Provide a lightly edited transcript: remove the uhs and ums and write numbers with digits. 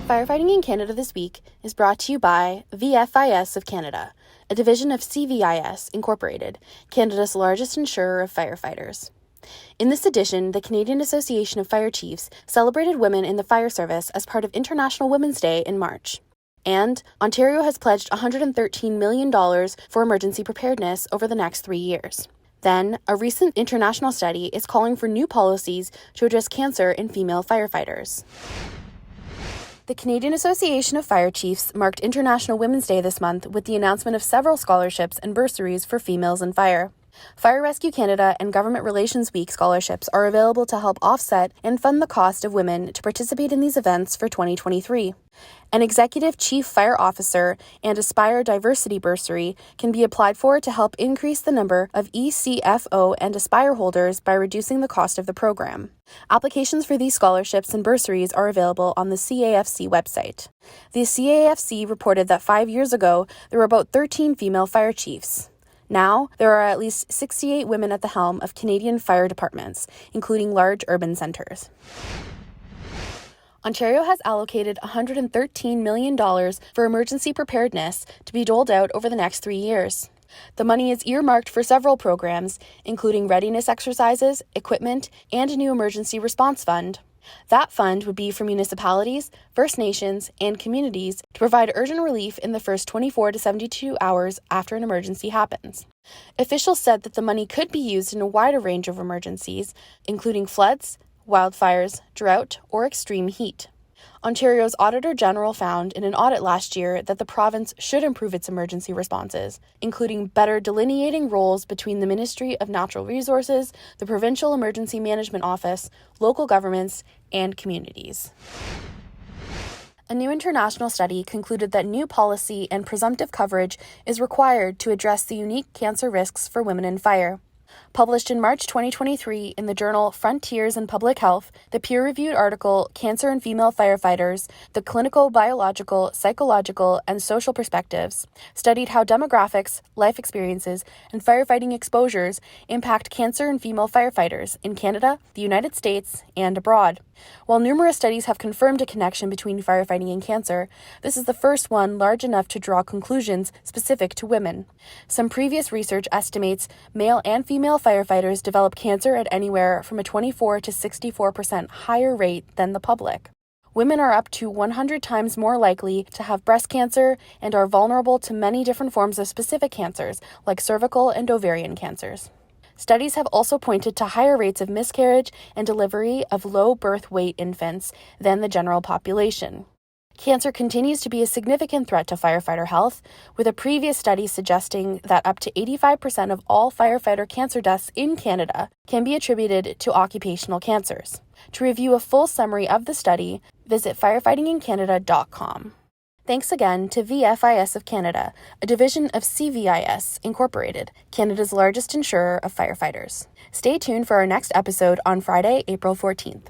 Firefighting in Canada this week is brought to you by VFIS of Canada, a division of CVIS Incorporated, Canada's largest insurer of firefighters. In this edition, the Canadian Association of Fire Chiefs celebrated women in the fire service as part of International Women's Day in March. And Ontario has pledged $113 million for emergency preparedness over the next 3 years. Then, a recent international study is calling for new policies to address cancer in female firefighters. The Canadian Association of Fire Chiefs marked International Women's Day this month with the announcement of several scholarships and bursaries for females in fire. Fire Rescue Canada and Government Relations Week scholarships are available to help offset and fund the cost of women to participate in these events for 2023. An Executive Chief Fire Officer and Aspire Diversity Bursary can be applied for to help increase the number of ECFO and Aspire holders by reducing the cost of the program. Applications for these scholarships and bursaries are available on the CAFC website. The CAFC reported that 5 years ago, there were about 13 female fire chiefs. Now, there are at least 68 women at the helm of Canadian fire departments, including large urban centres. Ontario has allocated $113 million for emergency preparedness to be doled out over the next 3 years. The money is earmarked for several programs, including readiness exercises, equipment, and a new emergency response fund. That fund would be for municipalities, First Nations, and communities to provide urgent relief in the first 24 to 72 hours after an emergency happens. Officials said that the money could be used in a wider range of emergencies, including floods, wildfires, drought, or extreme heat. Ontario's Auditor General found in an audit last year that the province should improve its emergency responses, including better delineating roles between the Ministry of Natural Resources, the Provincial Emergency Management Office, local governments, and communities. A new international study concluded that new policy and presumptive coverage is required to address the unique cancer risks for women in fire. Published in March 2023 in the journal Frontiers in Public Health, the peer-reviewed article Cancer in Female Firefighters, the Clinical, Biological, Psychological, and Social Perspectives studied how demographics, life experiences, and firefighting exposures impact cancer in female firefighters in Canada, the United States, and abroad. While numerous studies have confirmed a connection between firefighting and cancer, this is the first one large enough to draw conclusions specific to women. Some previous research estimates male and female firefighters develop cancer at anywhere from a 24 to 64% higher rate than the public. Women are up to 100 times more likely to have breast cancer and are vulnerable to many different forms of specific cancers, like cervical and ovarian cancers. Studies have also pointed to higher rates of miscarriage and delivery of low birth weight infants than the general population. Cancer continues to be a significant threat to firefighter health, with a previous study suggesting that up to 85% of all firefighter cancer deaths in Canada can be attributed to occupational cancers. To review a full summary of the study, visit firefightingincanada.com. Thanks again to VFIS of Canada, a division of CVIS Incorporated, Canada's largest insurer of firefighters. Stay tuned for our next episode on Friday, April 14th.